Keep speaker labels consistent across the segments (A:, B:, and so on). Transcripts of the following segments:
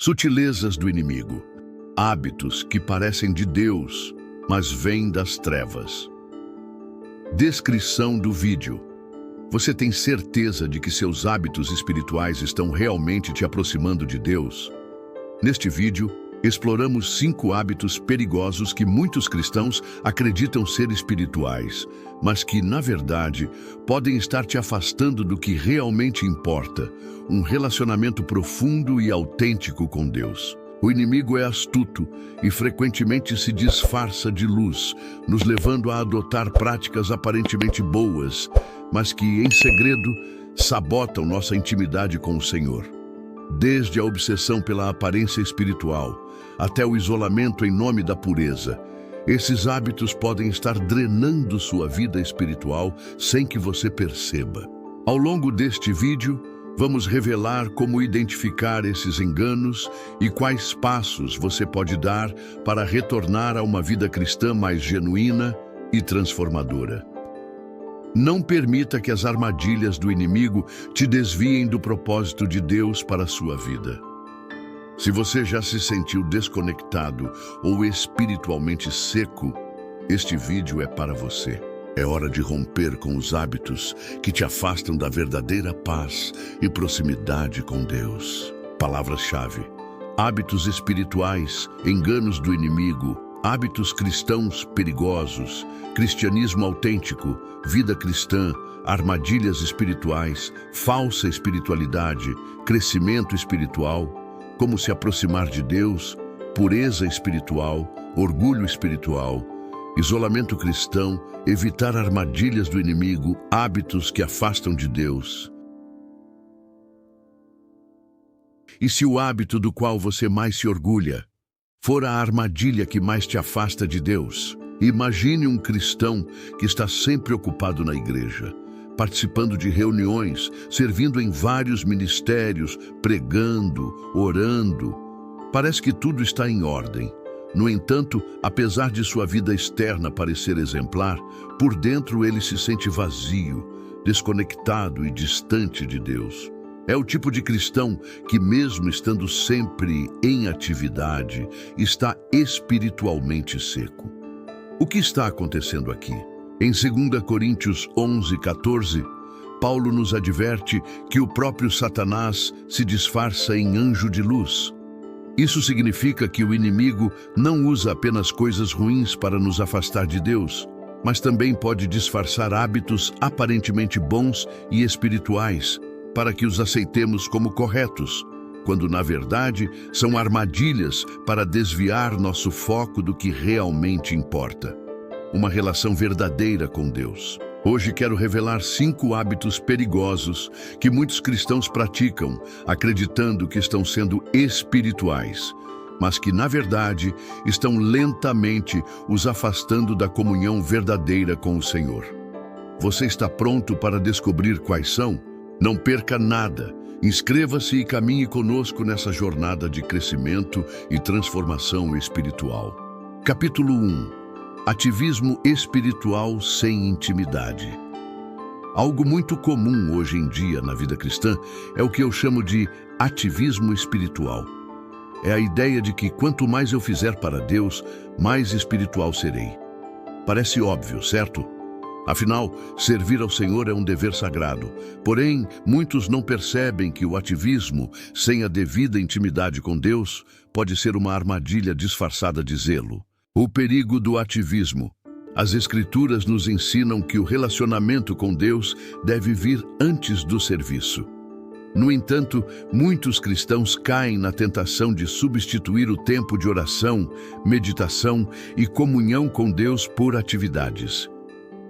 A: Sutilezas do inimigo. Hábitos que parecem de Deus, mas vêm das trevas. Descrição do vídeo. Você tem certeza de que seus hábitos espirituais estão realmente te aproximando de Deus? Neste vídeo, exploramos 5 hábitos perigosos que muitos cristãos acreditam ser espirituais, mas que, na verdade, podem estar te afastando do que realmente importa, um relacionamento profundo e autêntico com Deus. O inimigo é astuto e frequentemente se disfarça de luz, nos levando a adotar práticas aparentemente boas, mas que, em segredo, sabotam nossa intimidade com o Senhor. Desde a obsessão pela aparência espiritual até o isolamento em nome da pureza, esses hábitos podem estar drenando sua vida espiritual sem que você perceba. Ao longo deste vídeo, vamos revelar como identificar esses enganos e quais passos você pode dar para retornar a uma vida cristã mais genuína e transformadora. Não permita que as armadilhas do inimigo te desviem do propósito de Deus para a sua vida. Se você já se sentiu desconectado ou espiritualmente seco, este vídeo é para você. É hora de romper com os hábitos que te afastam da verdadeira paz e proximidade com Deus. Palavras-chave: hábitos espirituais, enganos do inimigo, hábitos cristãos perigosos, cristianismo autêntico, vida cristã, armadilhas espirituais, falsa espiritualidade, crescimento espiritual, como se aproximar de Deus, pureza espiritual, orgulho espiritual, isolamento cristão, evitar armadilhas do inimigo, hábitos que afastam de Deus. E se o hábito do qual você mais se orgulha for a armadilha que mais te afasta de Deus? Imagine um cristão que está sempre ocupado na igreja, participando de reuniões, servindo em vários ministérios, pregando, orando. Parece que tudo está em ordem. No entanto, apesar de sua vida externa parecer exemplar, por dentro ele se sente vazio, desconectado e distante de Deus. É o tipo de cristão que, mesmo estando sempre em atividade, está espiritualmente seco. O que está acontecendo aqui? Em 2 Coríntios 11:14, Paulo nos adverte que o próprio Satanás se disfarça em anjo de luz. Isso significa que o inimigo não usa apenas coisas ruins para nos afastar de Deus, mas também pode disfarçar hábitos aparentemente bons e espirituais para que os aceitemos como corretos, quando na verdade são armadilhas para desviar nosso foco do que realmente importa: uma relação verdadeira com Deus. Hoje quero revelar 5 hábitos perigosos que muitos cristãos praticam, acreditando que estão sendo espirituais, mas que, na verdade, estão lentamente os afastando da comunhão verdadeira com o Senhor. Você está pronto para descobrir quais são? Não perca nada. Inscreva-se e caminhe conosco nessa jornada de crescimento e transformação espiritual. Capítulo 1. Ativismo espiritual sem intimidade. Algo muito comum hoje em dia na vida cristã é o que eu chamo de ativismo espiritual. É a ideia de que quanto mais eu fizer para Deus, mais espiritual serei. Parece óbvio, certo? Afinal, servir ao Senhor é um dever sagrado. Porém, muitos não percebem que o ativismo, sem a devida intimidade com Deus, pode ser uma armadilha disfarçada de zelo. O perigo do ativismo. As Escrituras nos ensinam que o relacionamento com Deus deve vir antes do serviço. No entanto, muitos cristãos caem na tentação de substituir o tempo de oração, meditação e comunhão com Deus por atividades.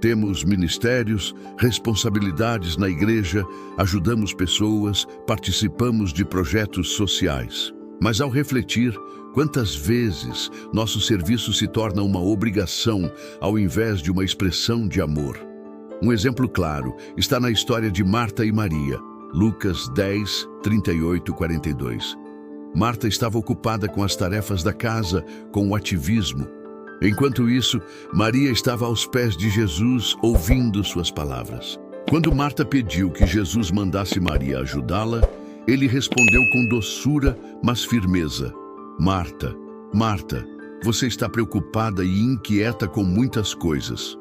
A: Temos ministérios, responsabilidades na igreja, ajudamos pessoas, participamos de projetos sociais. Mas ao refletir, quantas vezes nosso serviço se torna uma obrigação ao invés de uma expressão de amor? Um exemplo claro está na história de Marta e Maria, Lucas 10, 38-42. Marta estava ocupada com as tarefas da casa, com o ativismo. Enquanto isso, Maria estava aos pés de Jesus, ouvindo suas palavras. Quando Marta pediu que Jesus mandasse Maria ajudá-la, Ele respondeu com doçura, mas firmeza: Marta, Marta, você está preocupada e inquieta com muitas coisas.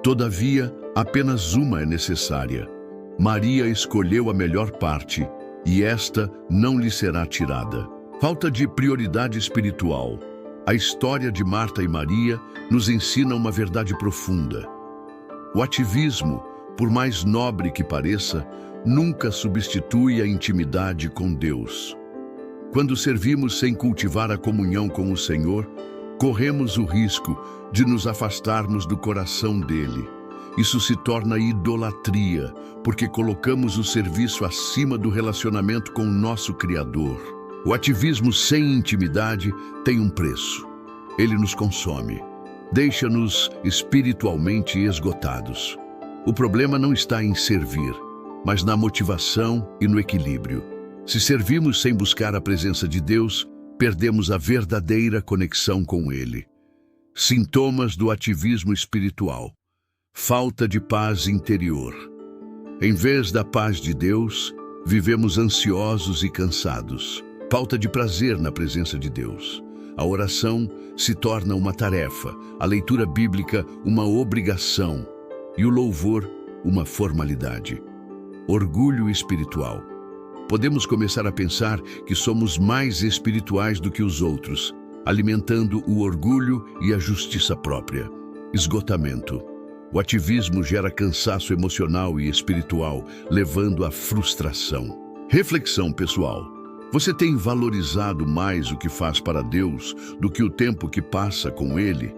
A: Todavia, apenas uma é necessária. Maria escolheu a melhor parte, e esta não lhe será tirada. Falta de prioridade espiritual. A história de Marta e Maria nos ensina uma verdade profunda. O ativismo, por mais nobre que pareça, nunca substitui a intimidade com Deus. Quando servimos sem cultivar a comunhão com o Senhor, corremos o risco de nos afastarmos do coração dele. Isso se torna idolatria, porque colocamos o serviço acima do relacionamento com o nosso Criador. O ativismo sem intimidade tem um preço. Ele nos consome, deixa-nos espiritualmente esgotados. O problema não está em servir, mas na motivação e no equilíbrio. Se servimos sem buscar a presença de Deus, perdemos a verdadeira conexão com Ele. Sintomas do ativismo espiritual. Falta de paz interior. Em vez da paz de Deus, vivemos ansiosos e cansados. Falta de prazer na presença de Deus. A oração se torna uma tarefa, a leitura bíblica uma obrigação e o louvor uma formalidade. Orgulho espiritual. Podemos começar a pensar que somos mais espirituais do que os outros, alimentando o orgulho e a justiça própria. Esgotamento. O ativismo gera cansaço emocional e espiritual, levando à frustração. Reflexão pessoal. Você tem valorizado mais o que faz para Deus do que o tempo que passa com Ele?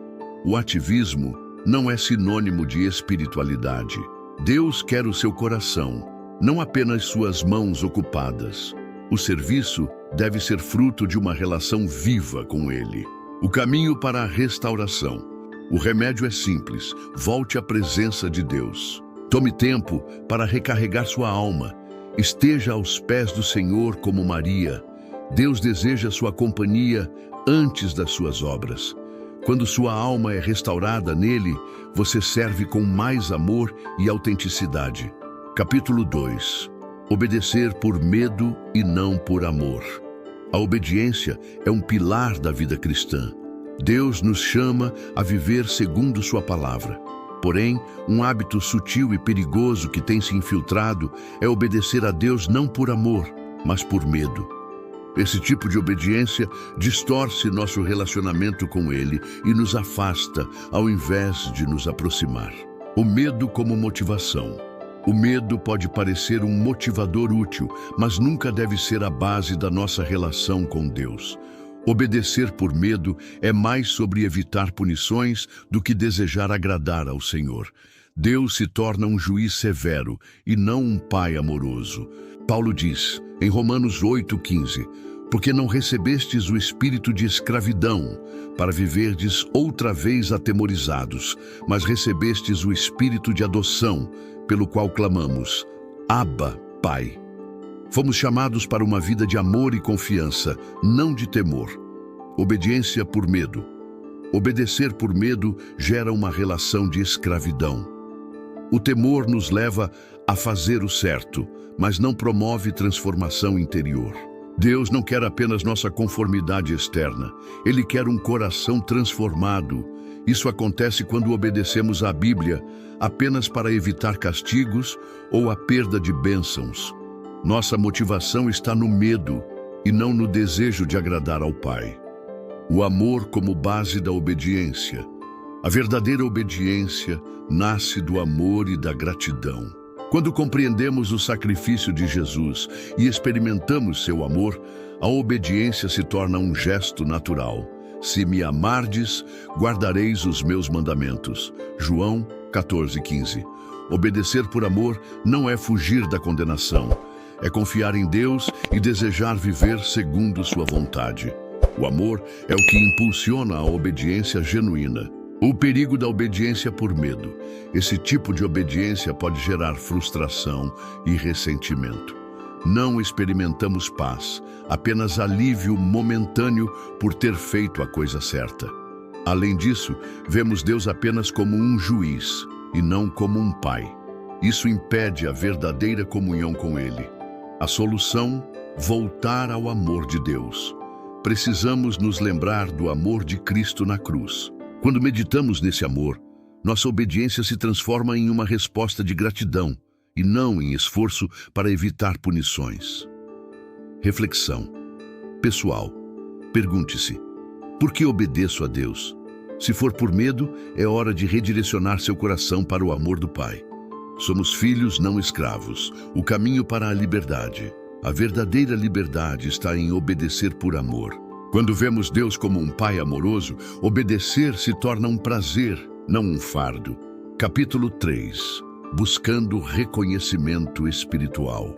A: O ativismo não é sinônimo de espiritualidade. Deus quer o seu coração, não apenas suas mãos ocupadas. O serviço deve ser fruto de uma relação viva com Ele. O caminho para a restauração. O remédio é simples: volte à presença de Deus. Tome tempo para recarregar sua alma. Esteja aos pés do Senhor como Maria. Deus deseja sua companhia antes das suas obras. Quando sua alma é restaurada nele, você serve com mais amor e autenticidade. Capítulo 2. Obedecer por medo e não por amor. A obediência é um pilar da vida cristã. Deus nos chama a viver segundo sua palavra. Porém, um hábito sutil e perigoso que tem se infiltrado é obedecer a Deus não por amor, mas por medo. Esse tipo de obediência distorce nosso relacionamento com Ele e nos afasta, ao invés de nos aproximar. O medo como motivação. O medo pode parecer um motivador útil, mas nunca deve ser a base da nossa relação com Deus. Obedecer por medo é mais sobre evitar punições do que desejar agradar ao Senhor. Deus se torna um juiz severo e não um pai amoroso. Paulo diz, em Romanos 8,15, porque não recebestes o espírito de escravidão, para viverdes outra vez atemorizados, mas recebestes o espírito de adoção, pelo qual clamamos, Abba, Pai. Fomos chamados para uma vida de amor e confiança, não de temor. Obediência por medo. Obedecer por medo gera uma relação de escravidão. O temor nos leva a fazer o certo, mas não promove transformação interior. Deus não quer apenas nossa conformidade externa. Ele quer um coração transformado. Isso acontece quando obedecemos à Bíblia apenas para evitar castigos ou a perda de bênçãos. Nossa motivação está no medo e não no desejo de agradar ao Pai. O amor como base da obediência. A verdadeira obediência nasce do amor e da gratidão. Quando compreendemos o sacrifício de Jesus e experimentamos seu amor, a obediência se torna um gesto natural. Se me amardes, guardareis os meus mandamentos. João 14,15. Obedecer por amor não é fugir da condenação. É confiar em Deus e desejar viver segundo sua vontade. O amor é o que impulsiona a obediência genuína. O perigo da obediência por medo. Esse tipo de obediência pode gerar frustração e ressentimento. Não experimentamos paz, apenas alívio momentâneo por ter feito a coisa certa. Além disso, vemos Deus apenas como um juiz e não como um pai. Isso impede a verdadeira comunhão com Ele. A solução? Voltar ao amor de Deus. Precisamos nos lembrar do amor de Cristo na cruz. Quando meditamos nesse amor, nossa obediência se transforma em uma resposta de gratidão e não em esforço para evitar punições. Reflexão. Pessoal, pergunte-se: por que obedeço a Deus? Se for por medo, é hora de redirecionar seu coração para o amor do Pai. Somos filhos, não escravos. O caminho para a liberdade. A verdadeira liberdade está em obedecer por amor. Quando vemos Deus como um Pai amoroso, obedecer se torna um prazer, não um fardo. Capítulo 3. Buscando reconhecimento espiritual.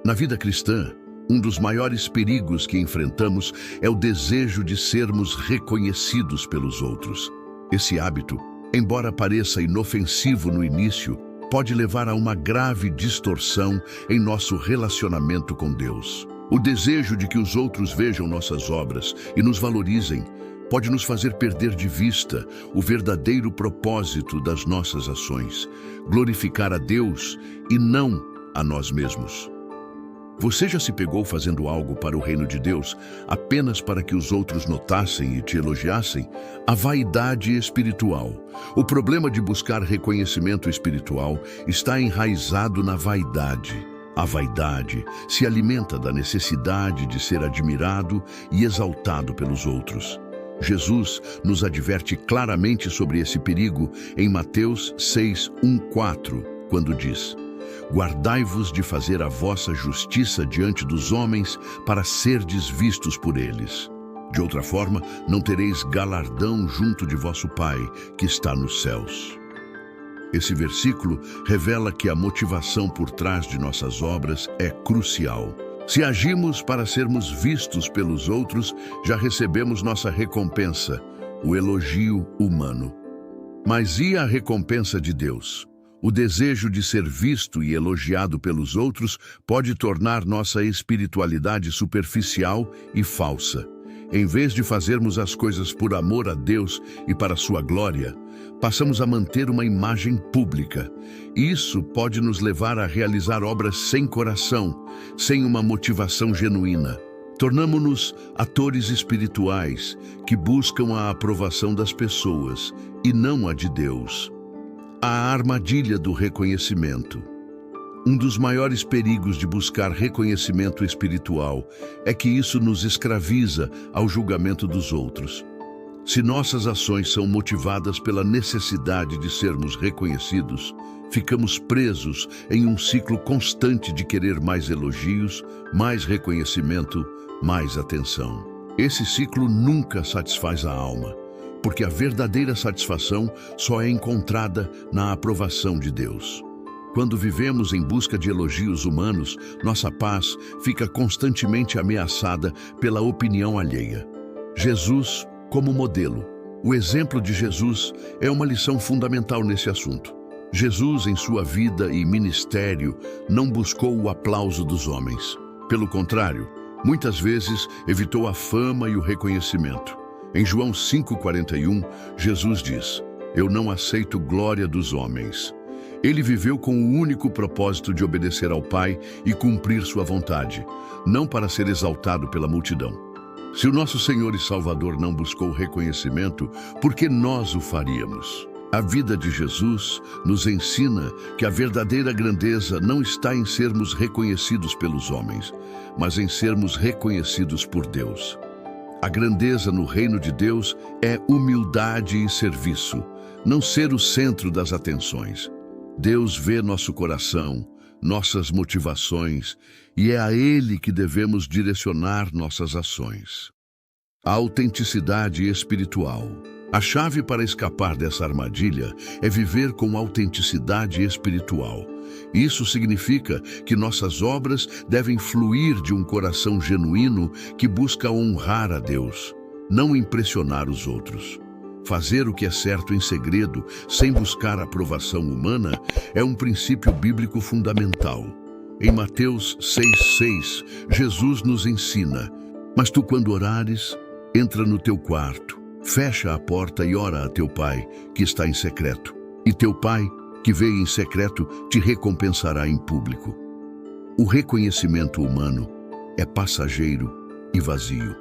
A: Na vida cristã, um dos maiores perigos que enfrentamos é o desejo de sermos reconhecidos pelos outros. Esse hábito, embora pareça inofensivo no início, pode levar a uma grave distorção em nosso relacionamento com Deus. O desejo de que os outros vejam nossas obras e nos valorizem pode nos fazer perder de vista o verdadeiro propósito das nossas ações: glorificar a Deus e não a nós mesmos. Você já se pegou fazendo algo para o reino de Deus apenas para que os outros notassem e te elogiassem? A vaidade espiritual. O problema de buscar reconhecimento espiritual está enraizado na vaidade. A vaidade se alimenta da necessidade de ser admirado e exaltado pelos outros. Jesus nos adverte claramente sobre esse perigo em Mateus 6:1-4, quando diz: guardai-vos de fazer a vossa justiça diante dos homens para serdes vistos por eles. De outra forma, não tereis galardão junto de vosso Pai, que está nos céus. Esse versículo revela que a motivação por trás de nossas obras é crucial. Se agimos para sermos vistos pelos outros, já recebemos nossa recompensa, o elogio humano. Mas e a recompensa de Deus? O desejo de ser visto e elogiado pelos outros pode tornar nossa espiritualidade superficial e falsa. Em vez de fazermos as coisas por amor a Deus e para sua glória, passamos a manter uma imagem pública. Isso pode nos levar a realizar obras sem coração, sem uma motivação genuína. Tornamo-nos atores espirituais que buscam a aprovação das pessoas e não a de Deus. A armadilha do reconhecimento. Um dos maiores perigos de buscar reconhecimento espiritual é que isso nos escraviza ao julgamento dos outros. Se nossas ações são motivadas pela necessidade de sermos reconhecidos, ficamos presos em um ciclo constante de querer mais elogios, mais reconhecimento, mais atenção. Esse ciclo nunca satisfaz a alma, porque a verdadeira satisfação só é encontrada na aprovação de Deus. Quando vivemos em busca de elogios humanos, nossa paz fica constantemente ameaçada pela opinião alheia. Jesus como modelo. O exemplo de Jesus é uma lição fundamental nesse assunto. Jesus, em sua vida e ministério, não buscou o aplauso dos homens. Pelo contrário, muitas vezes evitou a fama e o reconhecimento. Em João 5,41, Jesus diz: eu não aceito glória dos homens. Ele viveu com o único propósito de obedecer ao Pai e cumprir sua vontade, não para ser exaltado pela multidão. Se o nosso Senhor e Salvador não buscou reconhecimento, por que nós o faríamos? A vida de Jesus nos ensina que a verdadeira grandeza não está em sermos reconhecidos pelos homens, mas em sermos reconhecidos por Deus. A grandeza no reino de Deus é humildade e serviço, não ser o centro das atenções. Deus vê nosso coração, nossas motivações, e é a Ele que devemos direcionar nossas ações. A autenticidade espiritual. A chave para escapar dessa armadilha é viver com autenticidade espiritual. Isso significa que nossas obras devem fluir de um coração genuíno que busca honrar a Deus, não impressionar os outros. Fazer o que é certo em segredo, sem buscar aprovação humana, é um princípio bíblico fundamental. Em Mateus 6,6, Jesus nos ensina: mas tu, quando orares, entra no teu quarto, fecha a porta e ora a teu Pai, que está em secreto. E teu Pai, que vê em secreto, te recompensará em público. O reconhecimento humano é passageiro e vazio.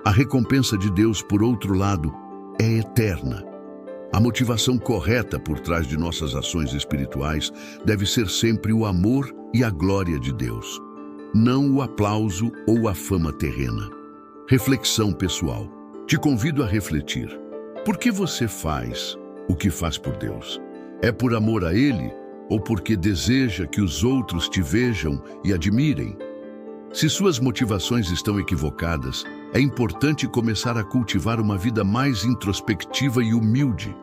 A: A recompensa de Deus, por outro lado, é eterna. A motivação correta por trás de nossas ações espirituais deve ser sempre o amor e a glória de Deus, não o aplauso ou a fama terrena. Reflexão pessoal. Te convido a refletir. Por que você faz o que faz por Deus? É por amor a Ele ou porque deseja que os outros te vejam e admirem? Se suas motivações estão equivocadas, é importante começar a cultivar uma vida mais introspectiva e humilde,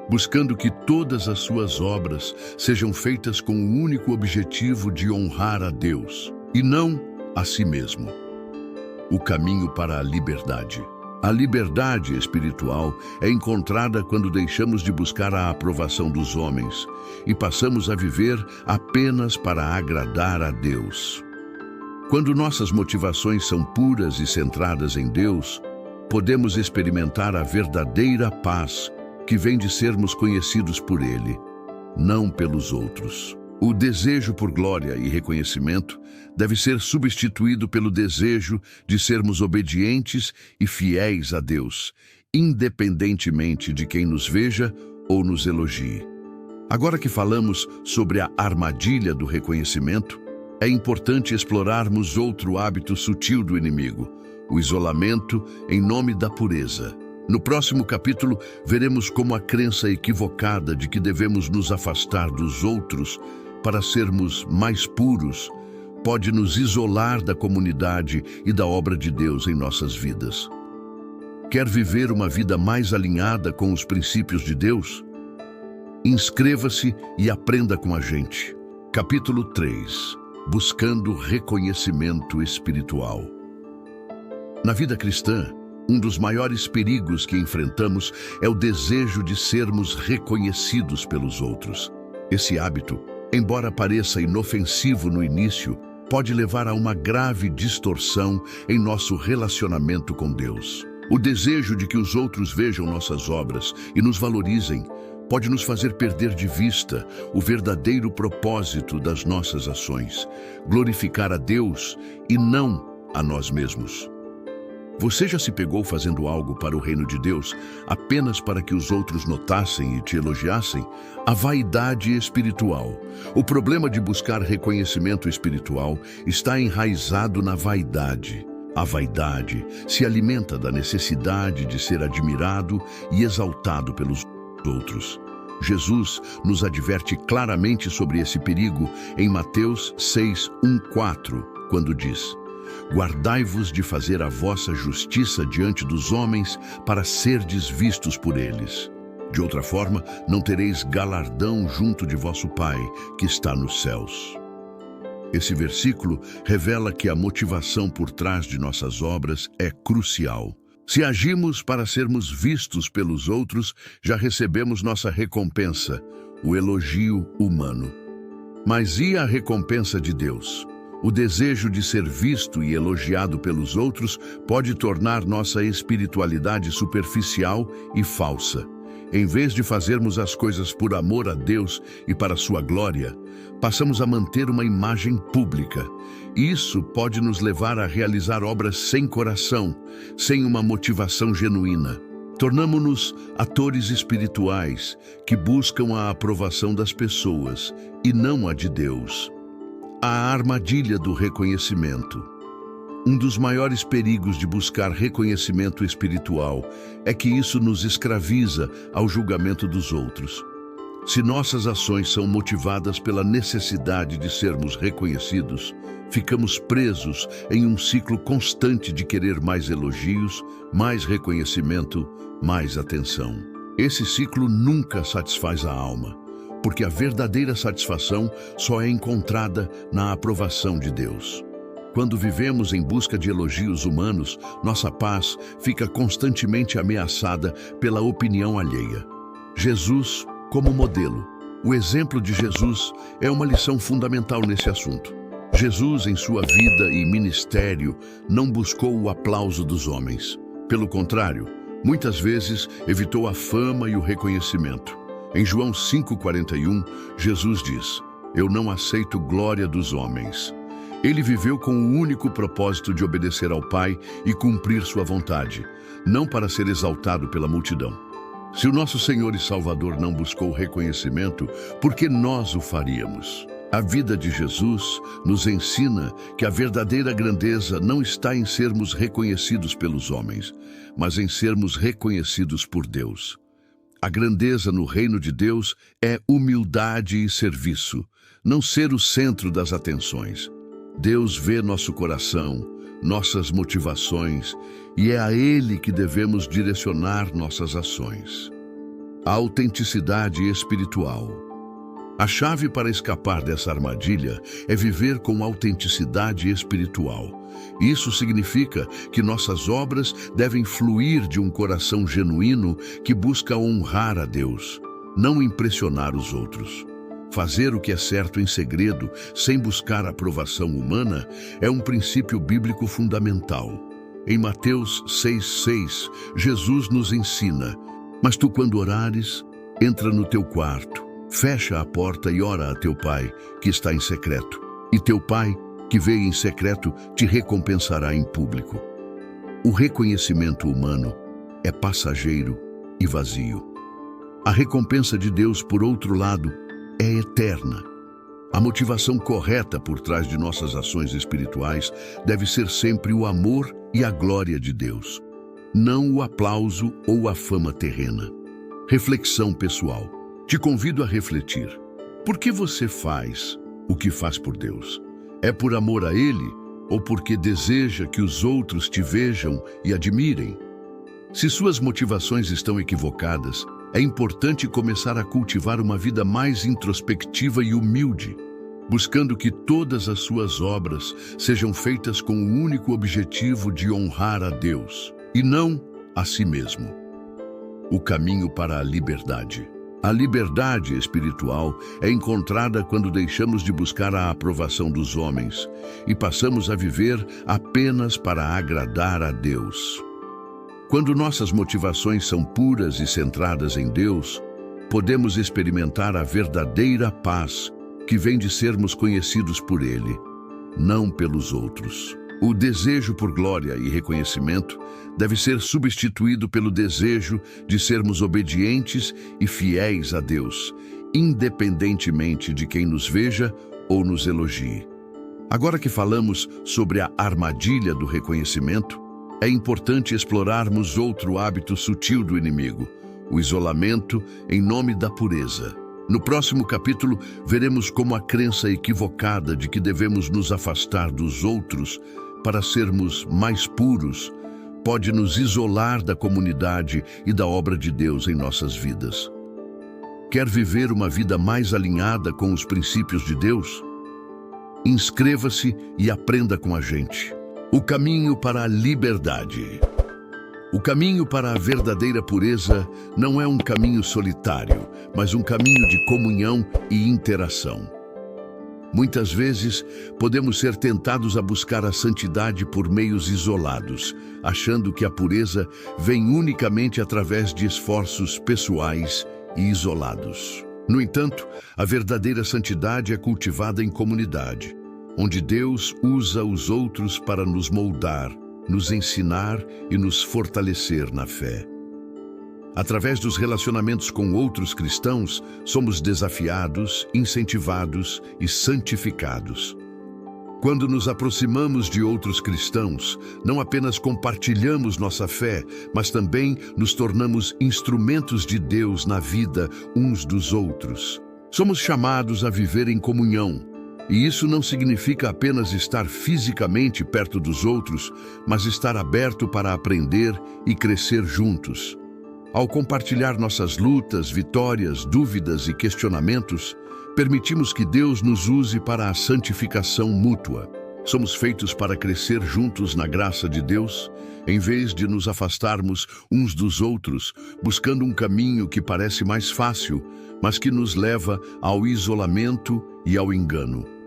A: buscando que todas as suas obras sejam feitas com o único objetivo de honrar a Deus e não a si mesmo. O caminho para a liberdade. A liberdade espiritual é encontrada quando deixamos de buscar a aprovação dos homens e passamos a viver apenas para agradar a Deus. Quando nossas motivações são puras e centradas em Deus, podemos experimentar a verdadeira paz que vem de sermos conhecidos por Ele, não pelos outros. O desejo por glória e reconhecimento deve ser substituído pelo desejo de sermos obedientes e fiéis a Deus, independentemente de quem nos veja ou nos elogie. Agora que falamos sobre a armadilha do reconhecimento, é importante explorarmos outro hábito sutil do inimigo, o isolamento em nome da pureza. No próximo capítulo, veremos como a crença equivocada de que devemos nos afastar dos outros para sermos mais puros pode nos isolar da comunidade e da obra de Deus em nossas vidas. Quer viver uma vida mais alinhada com os princípios de Deus? Inscreva-se e aprenda com a gente. Capítulo 3. Buscando reconhecimento espiritual. Na vida cristã, um dos maiores perigos que enfrentamos é o desejo de sermos reconhecidos pelos outros. Esse hábito, embora pareça inofensivo no início, pode levar a uma grave distorção em nosso relacionamento com Deus. O desejo de que os outros vejam nossas obras e nos valorizem pode nos fazer perder de vista o verdadeiro propósito das nossas ações, glorificar a Deus e não a nós mesmos. Você já se pegou fazendo algo para o reino de Deus apenas para que os outros notassem e te elogiassem? A vaidade espiritual. O problema de buscar reconhecimento espiritual está enraizado na vaidade. A vaidade se alimenta da necessidade de ser admirado e exaltado pelos outros. Jesus nos adverte claramente sobre esse perigo em Mateus 6:1-4, quando diz: Guardai-vos de fazer a vossa justiça diante dos homens para serdes vistos por eles. De outra forma, não tereis galardão junto de vosso Pai, que está nos céus. Esse versículo revela que a motivação por trás de nossas obras é crucial. Se agimos para sermos vistos pelos outros, já recebemos nossa recompensa, o elogio humano. Mas e a recompensa de Deus? O desejo de ser visto e elogiado pelos outros pode tornar nossa espiritualidade superficial e falsa. Em vez de fazermos as coisas por amor a Deus e para sua glória, passamos a manter uma imagem pública. Isso pode nos levar a realizar obras sem coração, sem uma motivação genuína. Tornamo-nos atores espirituais que buscam a aprovação das pessoas e não a de Deus. A armadilha do reconhecimento. Um dos maiores perigos de buscar reconhecimento espiritual é que isso nos escraviza ao julgamento dos outros. Se nossas ações são motivadas pela necessidade de sermos reconhecidos, ficamos presos em um ciclo constante de querer mais elogios, mais reconhecimento, mais atenção. Esse ciclo nunca satisfaz a alma, porque a verdadeira satisfação só é encontrada na aprovação de Deus. Quando vivemos em busca de elogios humanos, nossa paz fica constantemente ameaçada pela opinião alheia. Jesus como modelo. O exemplo de Jesus é uma lição fundamental nesse assunto. Jesus, em sua vida e ministério, não buscou o aplauso dos homens. Pelo contrário, muitas vezes evitou a fama e o reconhecimento. Em João 5,41, Jesus diz: Eu não aceito glória dos homens, Ele viveu com o único propósito de obedecer ao Pai e cumprir sua vontade, não para ser exaltado pela multidão. Se o nosso Senhor e Salvador não buscou reconhecimento, por que nós o faríamos? A vida de Jesus nos ensina que a verdadeira grandeza não está em sermos reconhecidos pelos homens, mas em sermos reconhecidos por Deus. A grandeza no reino de Deus é humildade e serviço, não ser o centro das atenções. Deus vê nosso coração, nossas motivações, e é a Ele que devemos direcionar nossas ações. A autenticidade espiritual. A chave para escapar dessa armadilha é viver com autenticidade espiritual. Isso significa que nossas obras devem fluir de um coração genuíno que busca honrar a Deus, não impressionar os outros. Fazer o que é certo em segredo, sem buscar aprovação humana, é um princípio bíblico fundamental. Em Mateus 6,6, Jesus nos ensina: mas tu, quando orares, entra no teu quarto, fecha a porta e ora a teu Pai, que está em secreto. E teu Pai, que vê em secreto, te recompensará em público. O reconhecimento humano é passageiro e vazio. A recompensa de Deus, por outro lado, é eterna. A motivação correta por trás de nossas ações espirituais deve ser sempre o amor e a glória de Deus, não o aplauso ou a fama terrena. Reflexão pessoal. Te convido a refletir. Por que você faz o que faz por Deus? É por amor a Ele ou porque deseja que os outros te vejam e admirem? Se suas motivações estão equivocadas, é importante começar a cultivar uma vida mais introspectiva e humilde, buscando que todas as suas obras sejam feitas com o único objetivo de honrar a Deus e não a si mesmo. O caminho para a liberdade. A liberdade espiritual é encontrada quando deixamos de buscar a aprovação dos homens e passamos a viver apenas para agradar a Deus. Quando nossas motivações são puras e centradas em Deus, podemos experimentar a verdadeira paz que vem de sermos conhecidos por Ele, não pelos outros. O desejo por glória e reconhecimento deve ser substituído pelo desejo de sermos obedientes e fiéis a Deus, independentemente de quem nos veja ou nos elogie. Agora que falamos sobre a armadilha do reconhecimento, é importante explorarmos outro hábito sutil do inimigo, o isolamento em nome da pureza. No próximo capítulo, veremos como a crença equivocada de que devemos nos afastar dos outros para sermos mais puros pode nos isolar da comunidade e da obra de Deus em nossas vidas. Quer viver uma vida mais alinhada com os princípios de Deus? Inscreva-se e aprenda com a gente. O caminho para a liberdade. O caminho para a verdadeira pureza não é um caminho solitário, mas um caminho de comunhão e interação. Muitas vezes, podemos ser tentados a buscar a santidade por meios isolados, achando que a pureza vem unicamente através de esforços pessoais e isolados. No entanto, a verdadeira santidade é cultivada em comunidade, onde Deus usa os outros para nos moldar, nos ensinar e nos fortalecer na fé. Através dos relacionamentos com outros cristãos, somos desafiados, incentivados e santificados. Quando nos aproximamos de outros cristãos, não apenas compartilhamos nossa fé, mas também nos tornamos instrumentos de Deus na vida uns dos outros. Somos chamados a viver em comunhão, e isso não significa apenas estar fisicamente perto dos outros, mas estar aberto para aprender e crescer juntos. Ao compartilhar nossas lutas, vitórias, dúvidas e questionamentos, permitimos que Deus nos use para a santificação mútua. Somos feitos para crescer juntos na graça de Deus, em vez de nos afastarmos uns dos outros, buscando um caminho que parece mais fácil, mas que nos leva ao isolamento e ao engano.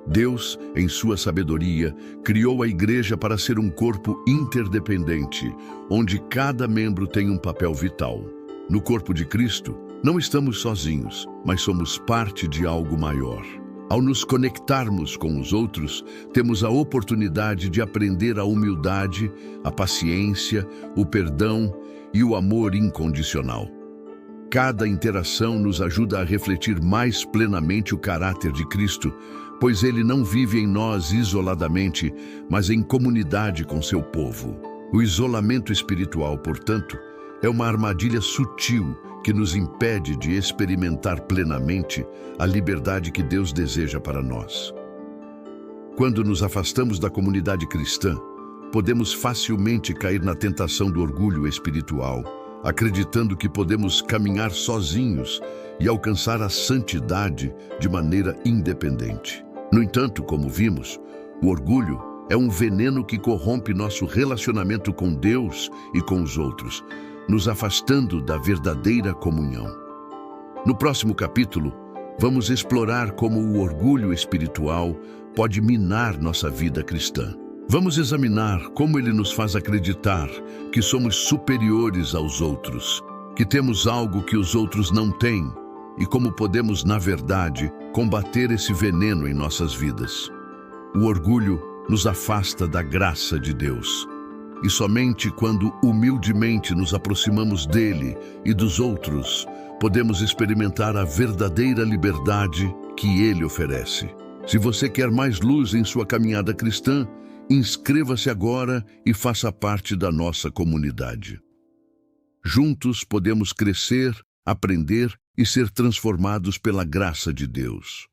A: Deus, em sua sabedoria, criou a igreja para ser um corpo interdependente, onde cada membro tem um papel vital. No corpo de Cristo, não estamos sozinhos, mas somos parte de algo maior. Ao nos conectarmos com os outros, temos a oportunidade de aprender a humildade, a paciência, o perdão e o amor incondicional. Cada interação nos ajuda a refletir mais plenamente o caráter de Cristo, pois ele não vive em nós isoladamente, mas em comunidade com seu povo. O isolamento espiritual, portanto, é uma armadilha sutil que nos impede de experimentar plenamente a liberdade que Deus deseja para nós. Quando nos afastamos da comunidade cristã, podemos facilmente cair na tentação do orgulho espiritual, acreditando que podemos caminhar sozinhos e alcançar a santidade de maneira independente. No entanto, como vimos, o orgulho é um veneno que corrompe nosso relacionamento com Deus e com os outros, nos afastando da verdadeira comunhão. No próximo capítulo, vamos explorar como o orgulho espiritual pode minar nossa vida cristã. Vamos examinar como ele nos faz acreditar que somos superiores aos outros, que temos algo que os outros não têm e como podemos, na verdade, combater esse veneno em nossas vidas. O orgulho nos afasta da graça de Deus. E somente quando humildemente nos aproximamos dele e dos outros, podemos experimentar a verdadeira liberdade que ele oferece. Se você quer mais luz em sua caminhada cristã, inscreva-se agora e faça parte da nossa comunidade. Juntos podemos crescer, aprender e ser transformados pela graça de Deus.